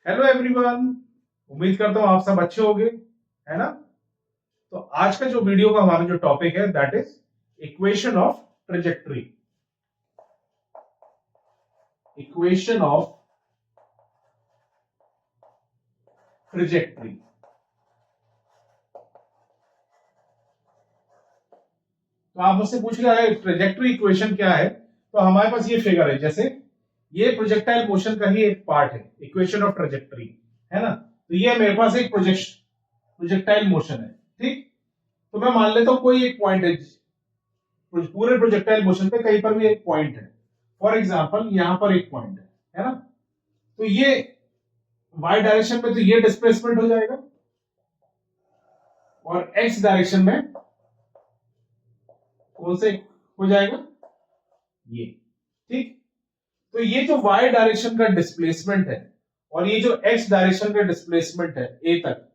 Hello everyone. उम्मीद करता हूं आप सब अच्छे होंगे, है ना। तो आज का जो वीडियो का हमारा जो टॉपिक है that is equation of trajectory. Equation of trajectory. तो आप मुझसे पूछ रहे हैं ट्रेजेक्टरी इक्वेशन क्या है। तो हमारे पास ये फिगर है, जैसे ये प्रोजेक्टाइल मोशन का ही एक पार्ट है, इक्वेशन ऑफ ट्रेजेक्टरी, है ना। तो ये मेरे पास एक प्रोजेक्टाइल मोशन है, ठीक। तो मैं मान लेता हूं कोई एक पॉइंट है, पूरे प्रोजेक्टाइल मोशन पे कहीं पर भी एक पॉइंट है। फॉर एग्जांपल यहां पर एक पॉइंट है ना। तो ये y डायरेक्शन में तो ये डिस्प्लेसमेंट हो जाएगा और x डायरेक्शन में कौन से हो जाएगा, ये, ठीक। तो ये जो y डायरेक्शन का डिस्प्लेसमेंट है और ये जो x डायरेक्शन का डिस्प्लेसमेंट है a तक,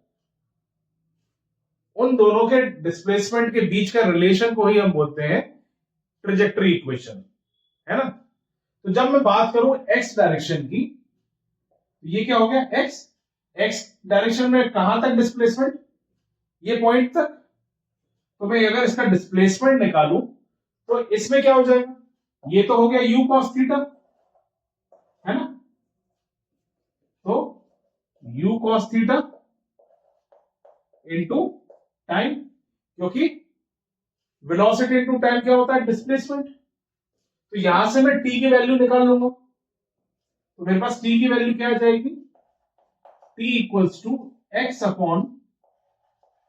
उन दोनों के डिस्प्लेसमेंट के बीच का रिलेशन को ही हम बोलते हैं ट्रेजेक्टरी इक्वेशन, है ना। तो जब मैं बात करूं x डायरेक्शन की, तो ये क्या हो गया, x डायरेक्शन में कहां तक डिस्प्लेसमेंट, ये पॉइंट तक। तो मैं अगर इसका डिस्प्लेसमेंट निकालूं तो इसमें क्या हो जाएगा, ये तो हो गया u cos थीटा, है ना। तो u cos theta into time, क्योंकि वेलोसिटी इंटू टाइम क्या होता है, डिस्प्लेसमेंट। तो यहां से मैं t की वैल्यू निकाल लूंगा, तो मेरे पास t की वैल्यू क्या आ जाएगी, t equals to x upon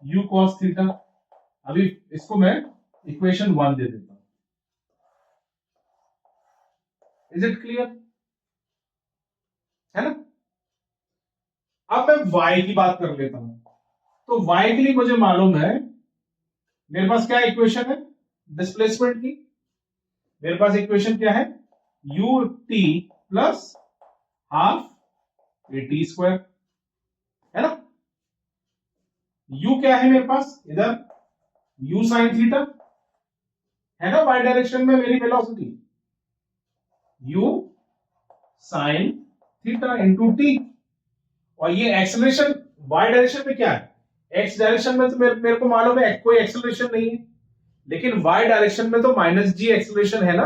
u cos theta. अभी इसको मैं इक्वेशन 1 दे देता हूं। इज इट क्लियर, है ना। अब मैं y की बात कर लेता हूं। तो y के लिए मुझे मालूम है, मेरे पास क्या इक्वेशन है डिस्प्लेसमेंट की, मेरे पास इक्वेशन क्या है, u t plus half a t square, है ना। u क्या है मेरे पास इधर, u साइन थीटा, है ना। y डायरेक्शन में मेरी velocity u sine theta into T, और ये एक्सेलरेशन y डायरेक्शन में क्या है, x डायरेक्शन में तो मेरे को मालूम है कोई एक्सेलरेशन नहीं है, लेकिन y डायरेक्शन में तो माइनस जी एक्सेलरेशन है ना।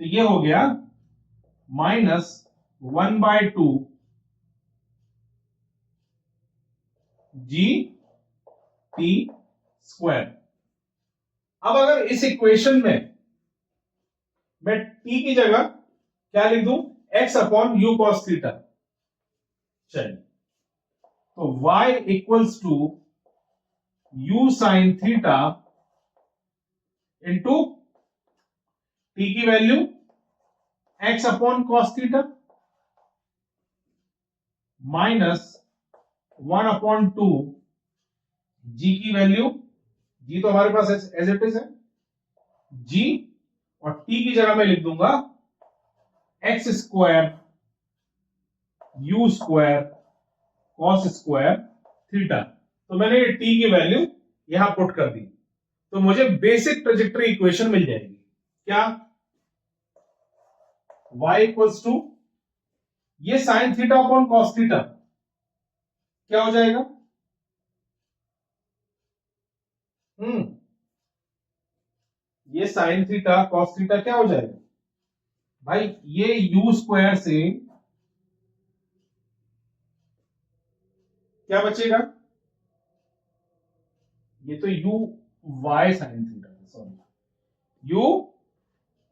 तो ये हो गया -1/2 जी टी स्क्वायर। अब अगर इस इक्वेशन में मैं t की जगह क्या लिख दूं, x upon u cos theta. चलिए, तो y equals to u sine theta into t की value x upon cos theta minus 1/2 g की वैल्यू, g तो हमारे पास एज इट इज है g, और t की जगह मैं लिख दूंगा x square u square cos square theta. तो मैंने ये t की वैल्यू यहां पुट कर दी, तो मुझे बेसिक ट्रेजेक्टरी इक्वेशन मिल जाएगी। क्या, y इक्वल्स टू ये sine theta upon cos theta क्या हो जाएगा, ये साइन थीटा कॉस थीटा क्या हो जाएगा भाई, ये यू स्क्वायर से क्या बचेगा, ये तो u y sine theta, sorry u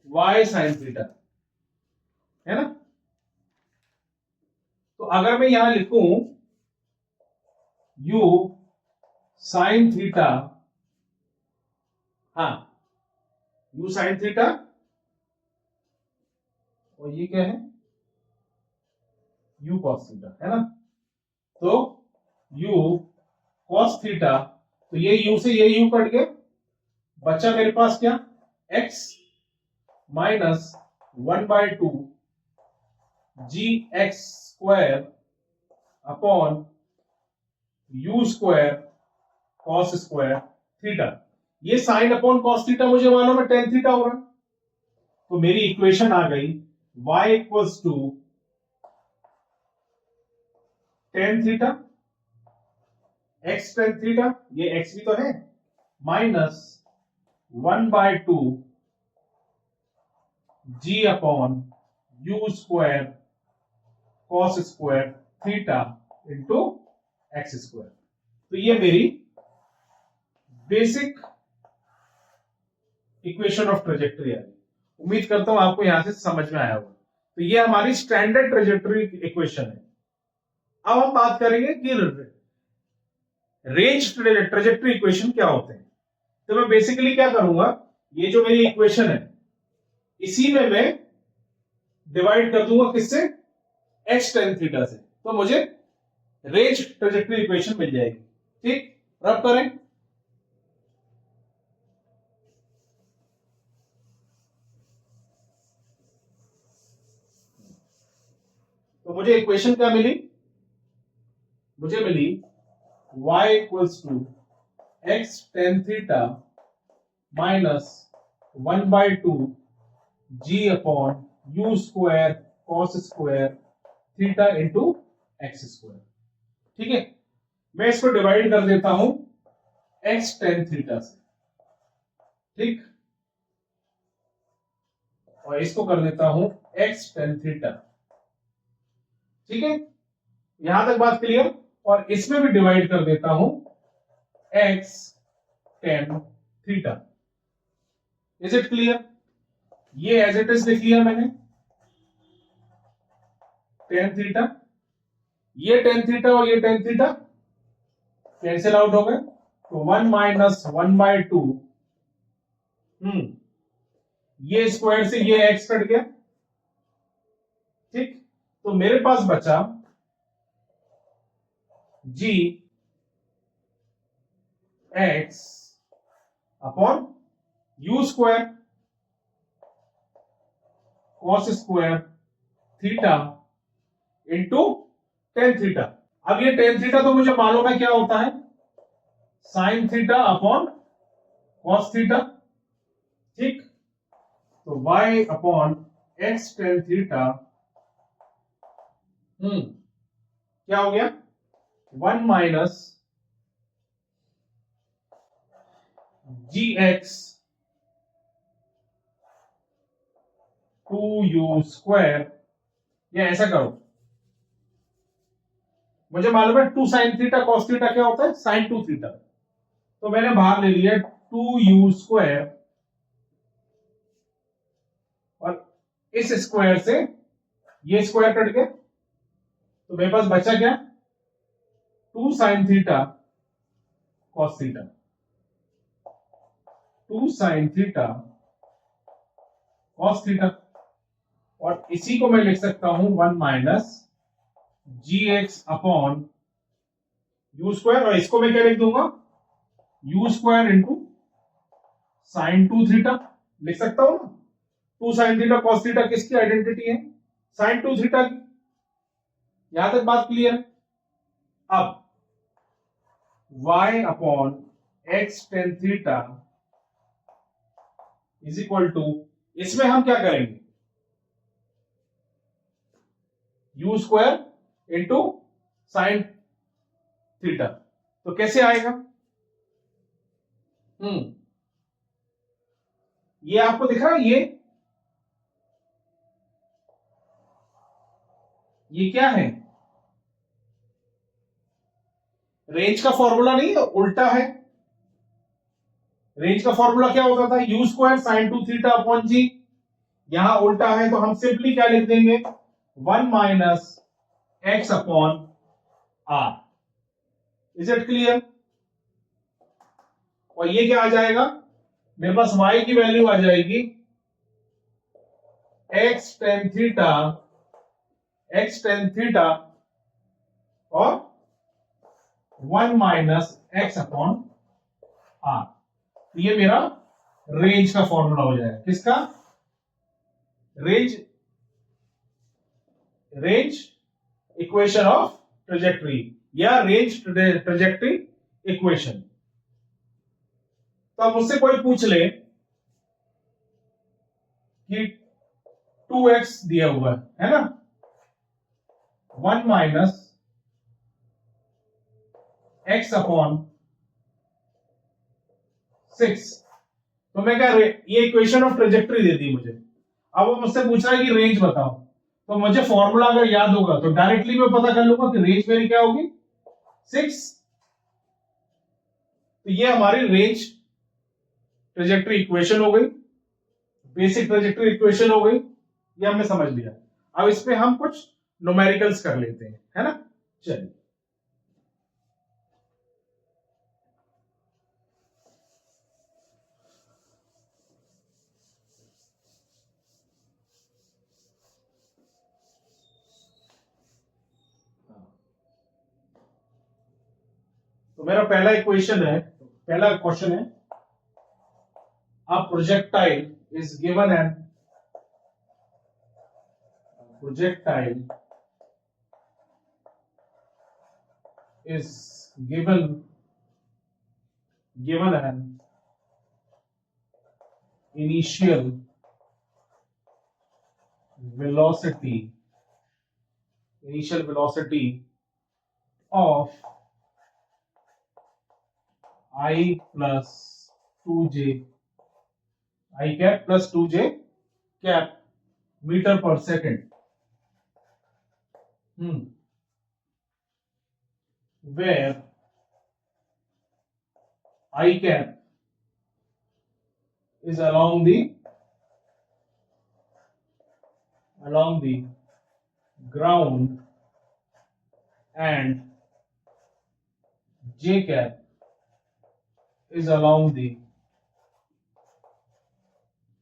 y sine theta, है ना। तो अगर मैं यहां लिखूं यू साइन थीटा, हाँ यू साइन थीटा, और ये क्या है यू कॉस थीटा, है ना। तो यू कॉस थीटा, तो ये यू से ये यू कट गया, बचा मेरे पास क्या, x minus 1/2 g x square upon u square cos square theta. ये साइन अपॉन कॉस थीटा मुझे मालूम है टेन थीटा हो रहा, तो मेरी इक्वेशन आ गई y equals to tan theta, x tan theta, ये एक्स भी तो है, minus 1/2 g upon u square cos square theta into x square. तो ये मेरी बेसिक इक्वेशन ऑफ ट्रेजेक्टरी है। उम्मीद करता हूं आपको यहां से समझ में आया होगा। तो ये हमारी स्टैंडर्ड ट्रेजेक्टरी इक्वेशन है। अब हम बात करेंगे कि रेंज ट्रेजेक्टरी इक्वेशन क्या होते हैं। तो मैं बेसिकली क्या करूंगा, ये जो मेरी इक्वेशन है इसी में मैं डिवाइड कर दूंगा किससे, एक्स टेन थीटा से, तो मुझे रेंज ट्रेजेक्टरी इक्वेशन मिल जाएगी। ठीक, रब करें। तो मुझे इक्वेशन क्या मिली, मुझे मिली y equals to x tan theta minus 1/2 g upon u square cos square theta into x square. ठीक है, मैं इसको डिवाइड कर देता हूं एक्स टेन थीटा से, ठीक, और इसको कर देता हूं एक्स टेन थीटा। ठीक है, यहां तक बात क्लियर। और इसमें भी डिवाइड कर देता हूं x tan theta. Is it clear? ये एज इट इज लिख लिया मैंने, टेन थीटा, ये टेन थीटा और ये टेन थीटा कैंसिल आउट हो गए, तो 1 माइनस 1/2, ये स्क्वायर से ये एक्स कट गया। ठीक, तो मेरे पास बचा g x upon u square cos square theta into tan theta. अब ये टेन थीटा तो मुझे मालूम है क्या होता है, sine theta upon cos theta. ठीक, तो y upon x tan theta क्या हो गया, 1 minus g x 2u square, या ऐसा करो, मुझे मालूम है 2 साइन थीटा कॉस थीटा क्या होता है, साइन 2 थीटा, तो मैंने बाहर ले लिया 2u स्क्वायर, और इस स्क्वायर से ये स्क्वायर कट गया, तो मेरे पास बचा क्या, 2 sine theta cos theta, 2 sine theta cos theta, और इसी को मैं लिख सकता हूं 1 minus g x upon u square, और इसको मैं क्या लिख दूंगा, u square into sine 2 theta लिख सकता हूं ना। 2 साइन थीटा कॉस थीटा किसकी आइडेंटिटी है, साइन 2 थीटा की। यहां तक बात क्लियर है। अब y upon x tan theta is equal to, इसमें हम क्या करेंगे, you square into sine theta, तो कैसे आएगा, ये आपको दिख रहा है, ये क्या है, रेंज का फॉर्मूला नहीं है, उल्टा है। रेंज का फॉर्मूला क्या होता था, u square sine 2 theta upon g, यहां उल्टा है, तो हम सिंपली क्या लिख देंगे, 1 minus x upon r. Is it clear? और ये क्या आ जाएगा, मेरे पास y की वैल्यू आ जाएगी एक्स टेन थीटा और 1 माइनस एक्स अपॉन आर। ये मेरा रेंज का फॉर्मूला हो जाएगा, किसका, रेंज इक्वेशन ऑफ ट्रेजेक्टरी, या रेंज ट्रेजेक्टरी इक्वेशन। तो अब मुझसे कोई पूछ ले कि 2x दिया हुआ है ना, 1 माइनस x अपॉन 6। तो मैं क्या, ये इक्वेशन ऑफ ट्रेजेक्टरी दे दी मुझे। अब वो मुझसे पूछ रहा है कि रेंज बताओ, तो मुझे फॉर्मूला अगर याद होगा तो डायरेक्टली मैं पता कर लूंगा कि रेंज मेरी क्या होगी, 6। तो ये हमारी रेंज ट्रेजेक्टरी इक्वेशन हो गई, बेसिक ट्रेजेक्टरी इक्वेशन हो गई, ये हमने समझ लिया। अब इस पे हम कुछ न्यूमेरिकल्स कर लेते हैं, है ना। चलिए, तो मेरा पहला इक्वेशन है, पहला क्वेश्चन है, a projectile is given an projectile is given an initial velocity of I plus 2j I cap plus 2j cap meter per second, where I cap is along the ground and j cap is along the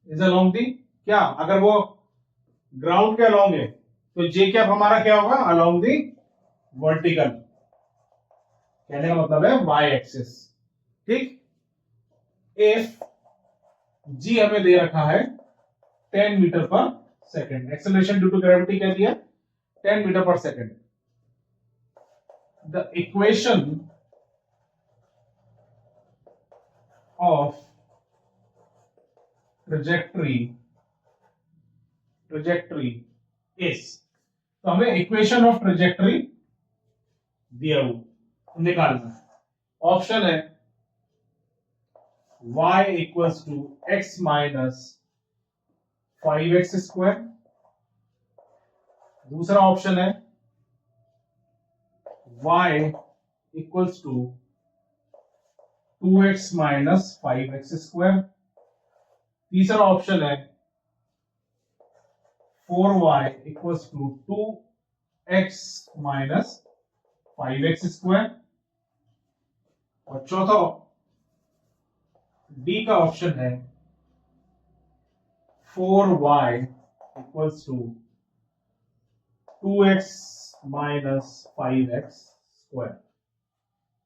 क्या, अगर वो ground के along है तो जे cap हमारा क्या होगा, along the vertical, कहने का मतलब है वाई एक्सिस। ठीक, इफ जी हमें दे रखा है 10 metre per second, acceleration due to gravity क्या दिया, 10 metre per second. The equation of trajectory is, तो हमें इक्वेशन ऑफ ट्रेजेक्टरी दिया हुआ निकालना है। ऑप्शन है y equals to x minus 5x square, दूसरा ऑप्शन है y equals to 2x minus 5x square, तीसरा ऑप्शन है 4y equals to 2x minus 5x square, और चौथा डी का ऑप्शन है 4y equals to 2x minus 5x square.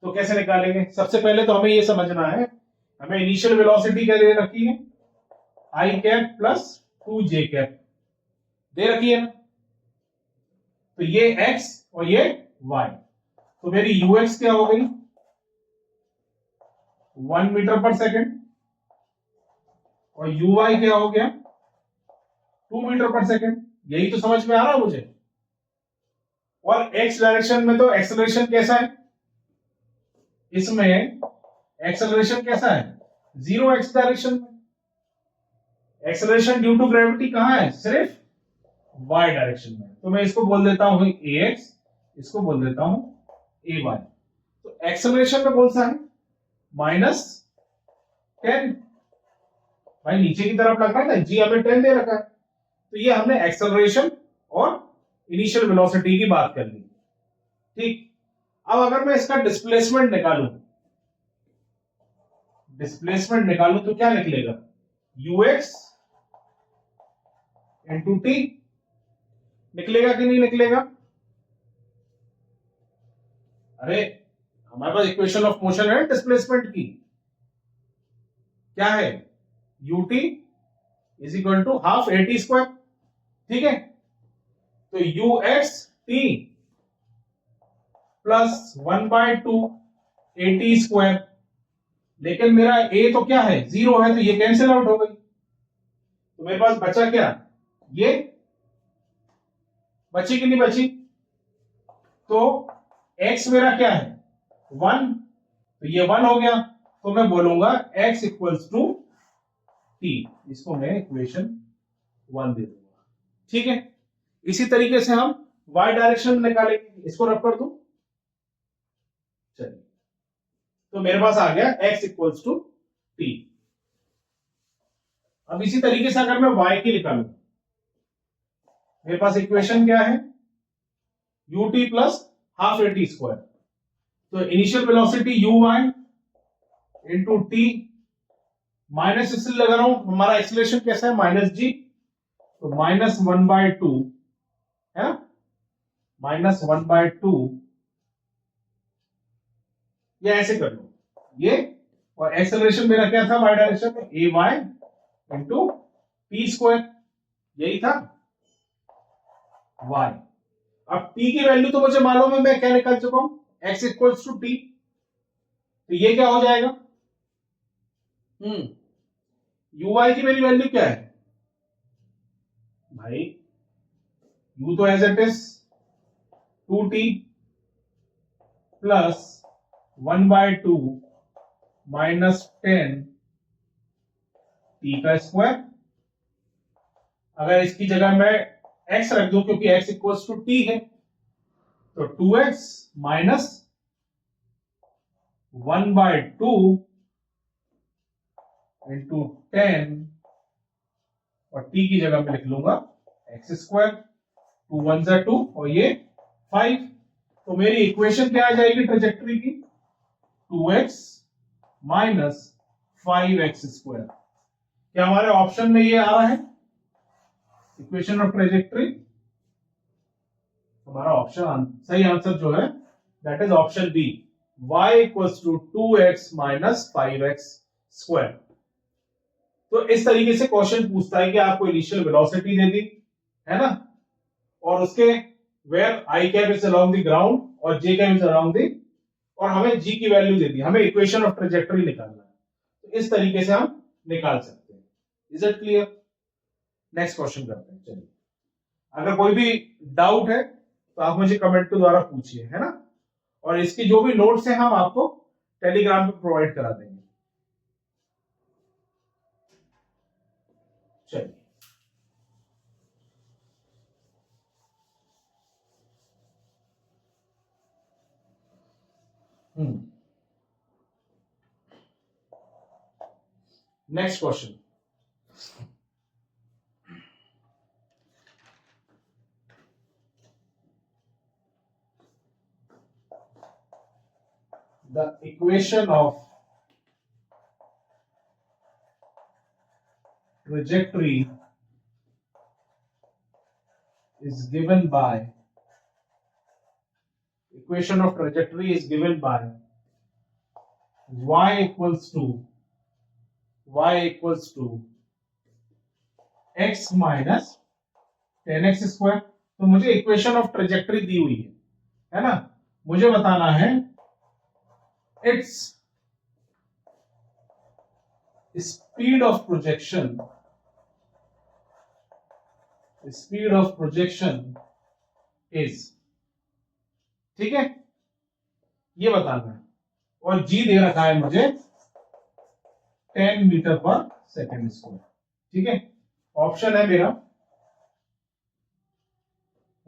तो कैसे निकालेंगे, सबसे पहले तो हमें ये समझना है, हमें इनिशियल वेलोसिटी क्या दे रखी है, आई कैप प्लस 2j कैप दे रखी है ना, तो ये x और ये y, तो मेरी ux क्या हो गई 1 मीटर पर सेकेंड, और uy क्या हो गया 2 मीटर पर सेकेंड। यही तो समझ में आ रहा है मुझे। और x डायरेक्शन में तो एक्सेलरेशन कैसा है, इसमें एक्सेलरेशन कैसा है 0x डायरेक्शन में, एक्सेलरेशन ड्यू टू ग्रेविटी कहां है, सिर्फ y डायरेक्शन में। तो मैं इसको बोल देता हूं ax, इसको बोल देता हूं ay। तो एक्सेलरेशन में कौन सा है -10, भाई नीचे की तरफ लग रहा है ना, जी हमें 10 दे रखा है, तो ये हमने एक्सेलरेशन और इनिशियल वेलोसिटी की बात कर ली। ठीक, अब अगर मैं इसका डिस्प्लेसमेंट निकालूं तो क्या निकलेगा, ux इंटू टी, निकलेगा कि नहीं निकलेगा। अरे हमारे पास इक्वेशन ऑफ मोशन है डिस्प्लेसमेंट की, क्या है ut is equal to half at square. ठीक है, तो ux t plus 1/2 at square, लेकिन मेरा a तो क्या है 0 है, तो ये कैंसिल आउट हो गई, तो मेरे पास बचा क्या, ये बची कि नहीं बची, तो x मेरा क्या है 1, तो ये 1 हो गया, तो मैं बोलूंगा x इक्वल्स टू t, इसको मैं इक्वेशन 1 दे दूंगा। ठीक है, इसी तरीके से हम y डायरेक्शन में निकालेंगे, इसको रब कर दूं। चलिए, तो मेरे पास आ गया x इक्वल्स टू t। अब इसी तरीके से अगर मैं y की निकालूं, मेरे पास इक्वेशन क्या है, ut plus half a t square. तो initial velocity uy into t, minus इसलिए लगा रहा हूं, हमारा एक्सीलरेशन कैसा है, माइनस जी, तो माइनस 1/2 है ना, -1/2, या ऐसे कर लो ये, और एक्सेलरेशन मेरा क्या था y डायरेक्शन में, ए वाई इंटू टी स्क्वायर, यही था y। अब t की वैल्यू तो मुझे मालूम है, मैं क्या निकाल चुका हूं, x इक्वल्स टू टी, तो ये क्या हो जाएगा, uy की मेरी वैल्यू क्या है भाई, u तो as it is 2t plus 1/2 minus 10 t का स्क्वायर। अगर इसकी जगह मैं x रख दूं, क्योंकि x इक्वल्स टू टी है, तो 2x माइनस 1/2 इंटू 10, और t की जगह मैं लिख लूंगा x स्क्वायर, 2 1 जा 2 और ये 5। तो मेरी इक्वेशन क्या आ जाएगी ट्रेजेक्टरी की, 2x माइनस 5x स्क्वायर। क्या हमारे ऑप्शन में ये आ रहा है इक्वेशन ऑफ ट्रेजेक्टरी, हमारा ऑप्शन सही आंसर जो है that is option B, y equals to 2x minus 5x square. तो इस तरीके से क्वेश्चन पूछता है कि आपको इनिशियल वेलोसिटी दे दी है ना, और उसके where i cap is along the ground और j cap is along the, और हमें जी की वैल्यू दे दी, हमें इक्वेशन ऑफ ट्रेजेक्टरी निकालना है। तो इस तरीके से हम निकाल सकते हैं। Is it clear? Next question करते हैं। चलिए, अगर कोई भी डाउट है तो आप मुझे कमेंट के द्वारा पूछिए, है ना, और इसकी जो भी नोट्स हैं हम आपको टेलीग्राम पे प्रोवाइड करा देंगे। चलिए, next question, the equation of trajectory is given by y equals to x minus 10x square. तो मुझे इक्वेशन ऑफ ट्रेजेक्टरी दी हुई है ना, मुझे बताना है its speed of projection is, ठीक है, ये बताना है, और जी दे रखा है मुझे 10 मीटर पर सेकेंड स्क्वायर। ठीक है, ऑप्शन है मेरा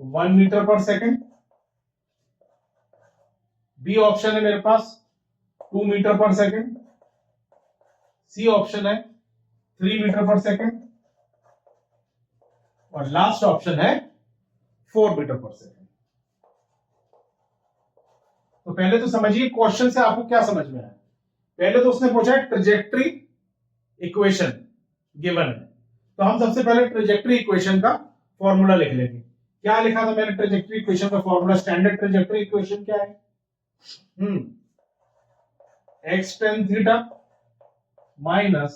1 metre per second, B option है मेरे पास 2 metre per second, C option है 3 मीटर पर सेकेंड, और लास्ट ऑप्शन है 4 मीटर पर सेकेंड। तो पहले तो समझिए क्वेश्चन से आपको क्या समझ में आया। पहले तो उसने पूछा ट्रेजेक्टरी इक्वेशन गिवन है, तो हम सबसे पहले ट्रेजेक्टरी इक्वेशन का फॉर्मूला लिख लेंगे। क्या लिखा था मैंने ट्रेजेक्टरी इक्वेशन का फॉर्मूला, स्टैंडर्ड ट्रेजेक्टरी इक्वेशन क्या है, एक्स टेन थीटा माइनस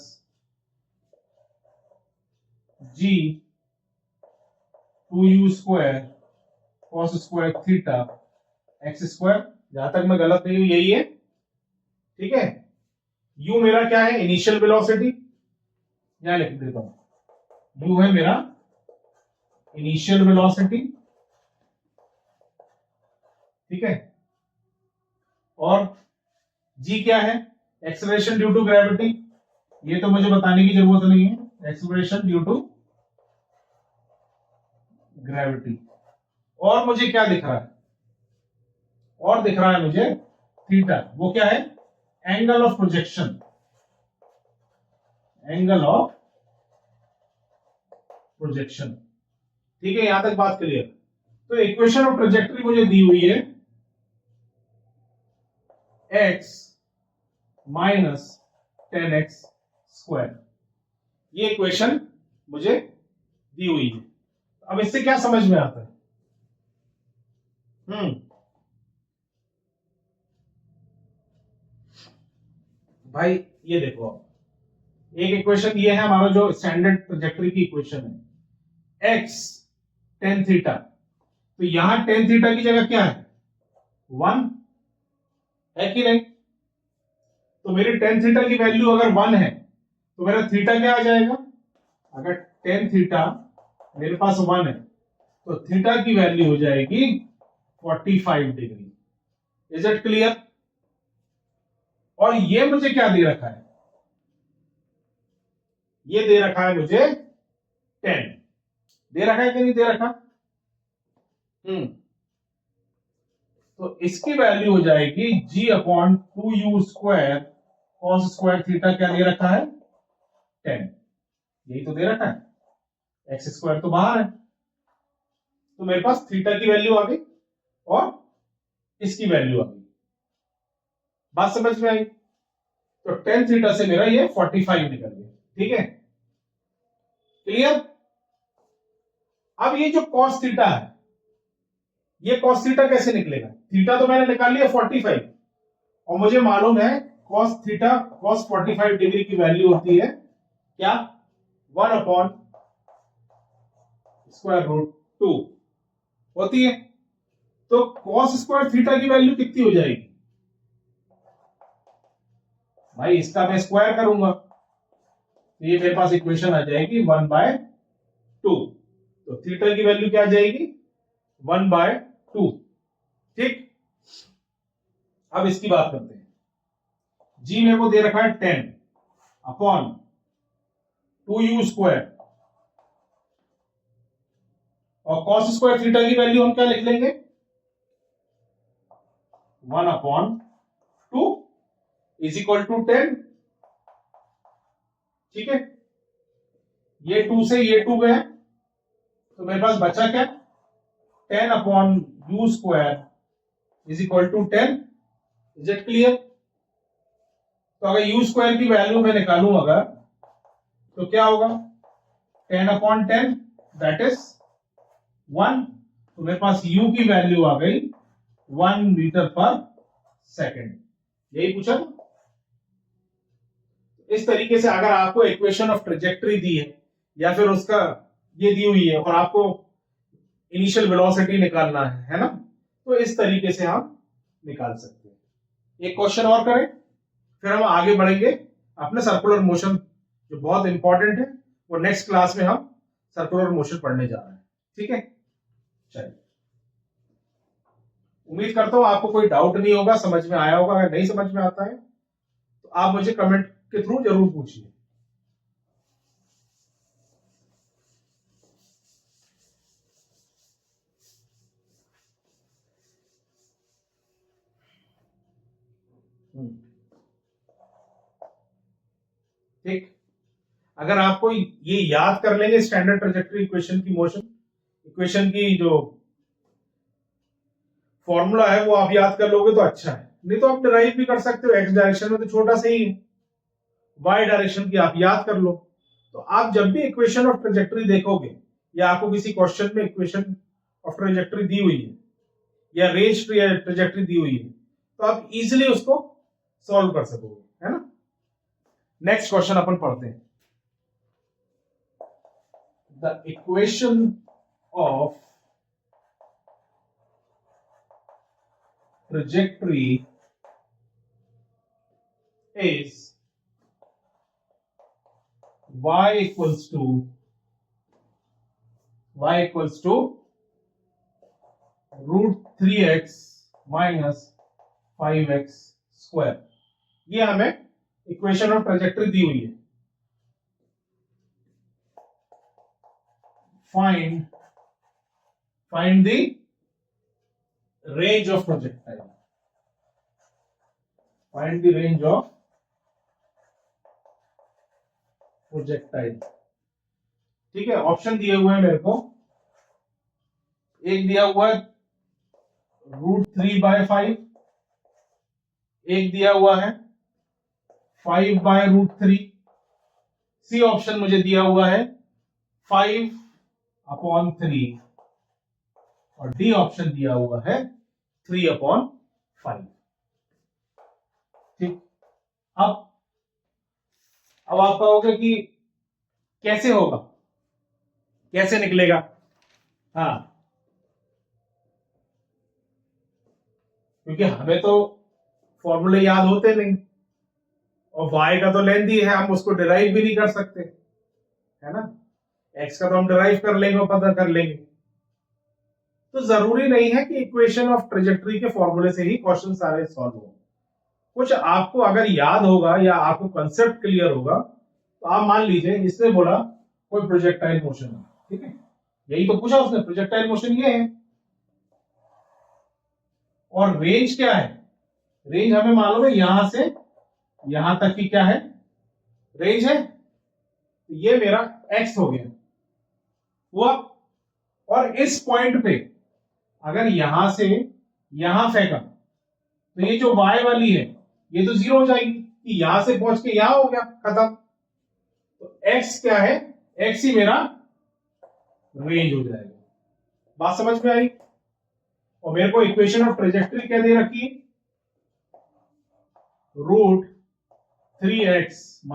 जी 2u square cos square theta x square. जहां तक मैं गलत नहीं हूं यही है, ठीक है। u मेरा क्या है, इनिशियल वेलोसिटी, यहां लिख देता हूं, u है मेरा इनिशियल वेलोसिटी, ठीक है, और जी क्या है? एक्सेलरेशन ड्यू टू ग्रेविटी, ये तो मुझे बताने की जरूरत नहीं है, एक्सेलरेशन ड्यू टू ग्रेविटी। और मुझे क्या दिख रहा है? और दिख रहा है मुझे थीटा, वो क्या है? Angle of projection, angle of projection. ठीक है, यहां तक बात क्लियर। तो इक्वेशन ऑफ ट्रेजेक्टरी मुझे दी हुई है x माइनस 10x स्क्वायर, ये इक्वेशन मुझे दी हुई है। अब इससे क्या समझ में आता है? भाई ये देखो, एक इक्वेशन ये है हमारा जो स्टैंडर्ड ट्रेजेक्टरी की इक्वेशन है, x tan थीटा, तो यहां tan थीटा की जगह क्या है? 1 है कि नहीं? तो मेरी tan थीटा की वैल्यू अगर 1 है तो मेरा थीटा क्या आ जाएगा? अगर tan थीटा मेरे पास 1 है तो थीटा की वैल्यू हो जाएगी 45 डिग्री। Is it clear? और ये मुझे क्या दे रखा है? ये दे रखा है मुझे 10, दे रखा है कि नहीं दे रखा? तो इसकी वैल्यू हो जाएगी g/2u square cos square theta, क्या दे रखा है? 10, यही तो दे रखा है, एक्स स्क्वायर तो बाहर है, तो मेरे पास थीटा की वैल्यू आ गई और इसकी वैल्यू आ गई। बात समझ में आई? तो tan थीटा से मेरा ये 45 निकल गया। ठीक है, क्लियर? अब ये जो cos थीटा है, ये cos थीटा कैसे निकलेगा? थीटा तो मैंने निकाल लिया 45, और मुझे मालूम है cos थीटा cos 45 डिग्री की वैल्यू होती है क्या? 1/√2 होती है। तो cos स्क्वायर थीटा की वैल्यू कितनी हो जाएगी? भाई इसका मैं स्क्वायर करूंगा तो ये मेरे पास इक्वेशन आ जाएगी 1/2। तो थीटा की वैल्यू क्या आ जाएगी? 1/2। ठीक, अब इसकी बात करते हैं। जी मेरे को दे रखा है 10/2u स्क्वायर, और cos स्क्वायर थीटा की वैल्यू हम क्या लिख लेंगे? 1/2 इज इक्वल टू 10। ठीक है, ये 2 से ये 2 गया तो मेरे पास बचा क्या? 10/u square is equal to 10। Is it clear? तो अगर u स्क्वायर की वैल्यू मैं निकालूं अगर, तो क्या होगा? 10/10 दैट इज 1। तो मेरे पास u की वैल्यू आ गई 1 मीटर पर सेकेंड। यही पूछा ना? इस तरीके से अगर आपको इक्वेशन ऑफ ट्रेजेक्टरी दी है या फिर उसका ये दी हुई है और आपको इनिशियल वेलोसिटी निकालना है ना, तो इस तरीके से हम निकाल सकते हैं। एक क्वेश्चन और करें, फिर हम आगे बढ़ेंगे अपने सर्कुलर मोशन, जो बहुत इंपॉर्टेंट है, वो नेक्स्ट क्लास में हम सर्कुलर मोशन पढ़ने जा रहे हैं। ठीक है, चलिए, उम्मीद करता हूं आपको कोई डाउट नहीं होगा, समझ में आया होगा। अगर नहीं समझ में आता है तो आप मुझे कमेंट के थ्रू जरूर पूछिए। ठीक, अगर आपको ये याद कर लेंगे स्टैंडर्ड ट्रेजेक्टरी इक्वेशन की मोशन इक्वेशन की जो फॉर्मूला है वो आप याद कर लोगे तो अच्छा है, नहीं तो आप डिराइव भी कर सकते हो। एक्स डायरेक्शन में तो छोटा सा ही है, वाई डायरेक्शन की आप याद कर लो। तो आप जब भी इक्वेशन ऑफ ट्रेजेक्टरी देखोगे या आपको किसी क्वेश्चन में इक्वेशन ऑफ ट्रेजेक्टरी दी हुई है या रेंज ट्रेजेक्टरी दी हुई है, तो आप इजीली उसको सॉल्व कर सकोगे, है ना? नेक्स्ट क्वेश्चन अपन पढ़ते हैं। The equation of trajectory is y equals to root 3x minus 5x²। ये हमें इक्वेशन ऑफ ट्रेजेक्टरी दी हुई है। Find the range of projectile. Find the range of projectile. ठीक है, ऑप्शन दिए हुए हैं मेरे को। एक दिया हुआ है √3/5, एक दिया हुआ है 5/√3। सी ऑप्शन मुझे दिया हुआ है 5/3 और डी ऑप्शन दिया हुआ है 3/5। ठीक, अब आप कहोगे कि कैसे होगा, कैसे निकलेगा? हाँ, क्योंकि हमें तो फॉर्मूले याद होते नहीं और y का तो लेंदी है, हम उसको डिराइव भी नहीं कर सकते, है ना। x का तो हम डिराइव कर लेंगे और पता कर लेंगे। तो जरूरी नहीं है कि इक्वेशन ऑफ ट्रेजेक्टरी के फॉर्मूले से ही क्वेश्चन सारे सॉल्व हो। कुछ आपको अगर याद होगा या आपको कंसेप्ट क्लियर होगा तो आप मान लीजिए इसने बोला कोई प्रोजेक्टाइल मोशन है, ठीक है, यही तो पूछा उसने, प्रोजेक्टाइल मोशन ये है और रेंज क्या है? रेंज हमें मालूम है यहां से यहां तक की क्या है रेंज है। तो ये मेरा x हो गया हुआ, और इस पॉइंट पे अगर यहां से यहां फेंका तो ये जो y वाली है ये तो 0 हो जाएगी कि यहां से पहुंच के यहां हो गया, खत्म। तो x क्या है? x ही मेरा रेंज हो जाएगा। बात समझ में आई? और मेरे को इक्वेशन ऑफ ट्रेजेक्टरी क्या दे रखी है? √3x -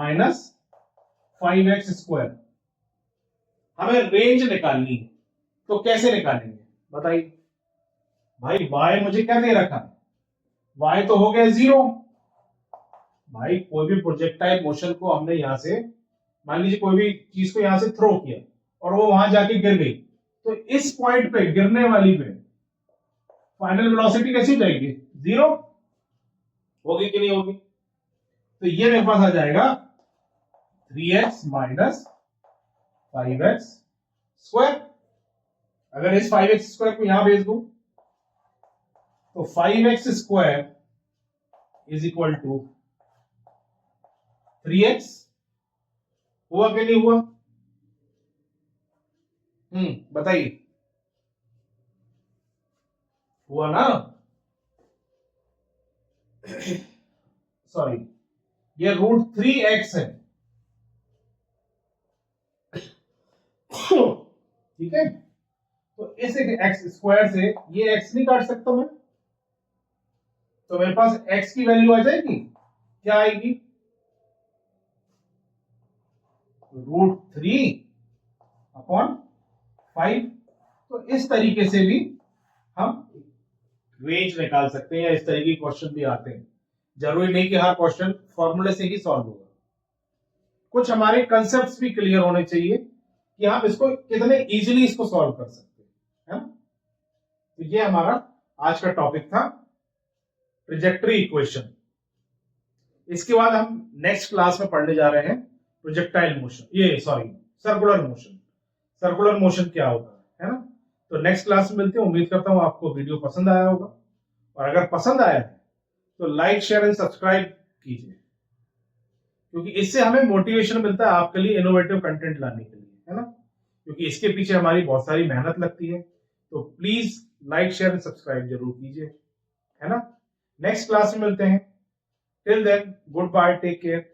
5x²। हमें रेंज निकालनी है, तो कैसे निकालेंगे बताइए भाई? y मुझे क्या दे रखा है? y तो हो गया 0। भाई कोई भी प्रोजेक्टाइल मोशन को हमने यहां से, मान लीजिए कोई भी चीज को यहां से थ्रो किया और वो वहां जाके गिर गई, तो इस पॉइंट पे गिरने वाली पे फाइनल वेलोसिटी कैसी हो जाएगी? 0 होगी कि नहीं होगी? तो ये मेरे पास आ जाएगा 3x - 5x²। अगर इस 5x² को यहां भेज दूं तो 5x² = 3x। हुआ कि नहीं हुआ? बताइए, हुआ ना? सॉरी, ये √3x है, ठीक है। तो इस x² से ये x नहीं काट सकता मैं, तो मेरे पास x की वैल्यू आ जाएगी, क्या आएगी? √3/5। तो इस तरीके से भी हम रेंज निकाल सकते हैं या इस तरीके के क्वेश्चन भी आते हैं। जरूरी नहीं कि हर क्वेश्चन फॉर्मूले से ही सॉल्व होगा। कुछ हमारे कंसेप्ट्स भी क्लियर होने चाहिए कि हम इसको कितने इजीली इसको सॉल्व कर सकते हैं, है ना। तो ये हमारा आज का टॉपिक था, ट्रेजेक्टरी इक्वेशन। इसके बाद हम नेक्स्ट क्लास में पढ़ने जा रहे हैं प्रोजेक्टाइल मोशन, ये sorry circular motion. Circular motion क्या होता है ना। तो नेक्स्ट क्लास में मिलते हैं। उम्मीद करता हूं आपको वीडियो पसंद आया होगा, और अगर पसंद आया है तो लाइक, शेयर एंड सब्सक्राइब कीजिए, क्योंकि इससे हमें मोटिवेशन मिलता है आपके लिए इनोवेटिव कंटेंट लाने के लिए, है ना। क्योंकि इसके पीछे हमारी बहुत सारी मेहनत लगती है। तो please like, share and subscribe जरूर कीजिए, है ना। नेक्स्ट क्लास में मिलते हैं। Till then, goodbye, take care.